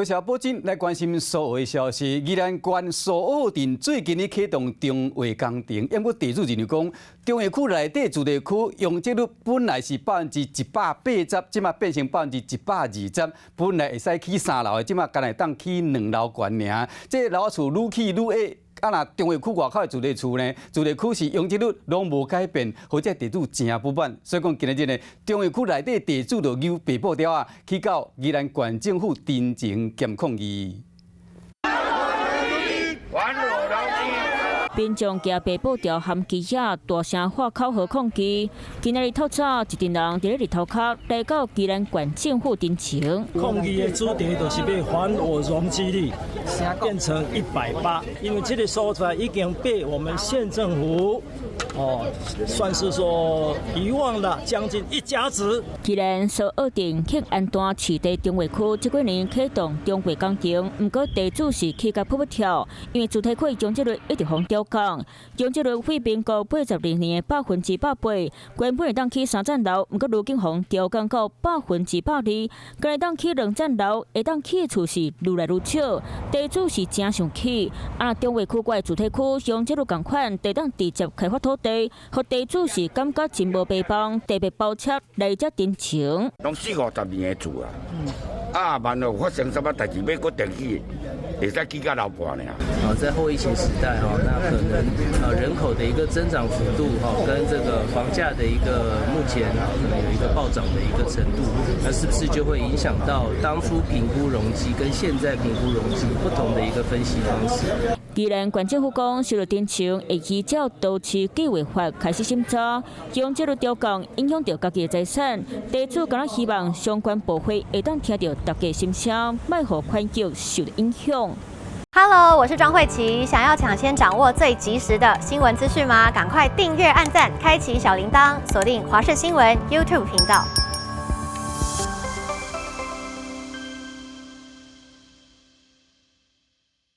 多谢宝珍来关心所有的消息。宜兰县苏澳镇最近咧启动中化工程，因过地主认为讲，中化区内底住宅区容积率本来是180%，即马变成120%，本来会使起3楼的，即马干来当起2楼悬尔。这楼厝愈起愈矮。 啊，若中华区外口的住宅厝呢，住宅区是容积率拢无改变，或者地主真不满，所以讲今日呢，中华区内底地主就由白布条啊，去到宜兰县政府真情检抗议。 民众举白布条含旗子，大声喊口号抗议。今日透早，一群人伫咧日头壳来到宜兰县政府真情。抗议的主题就是要还我容积率变成180，因为这个所在已经被我们县政府算是说遗忘了将近1甲子。宜兰苏澳镇庆安端市地中华区这几年启动中华工程，不过地主是起甲扑跳，因为主体区容积率一直往调降，容积率比民国82年的100%，原本会当起3层楼，不过如今往调降到120%，今日当起2层楼，会当起的厝是愈来愈少，地主是真想起。啊，中华区外主体区容积率同款，地当直接开发土地，和地主是感觉真无诽谤，特别包车来遮真情。拢40-50年的厝啊，万一发生什么代志，要搁登记，会使起到老半呢。在后疫情时代那可能人口的一个增长幅度跟这个房价的一个目前可能有一个暴涨的一个程度，那是不是就会影响到当初评估容积跟现在评估容积不同的一个分析方式？宜兰县政府讲，受到真情会依照都市计划法开始审查，容积率调降影响到家己的财产，地主敢若希望相关部会会当听到大家心声，莫互款脚受到影响。Hello， 我是庄慧琪。想要抢先掌握最及时的新闻资讯吗？赶快订阅、按赞、开启小铃铛，锁定华视新闻 YouTube 频道。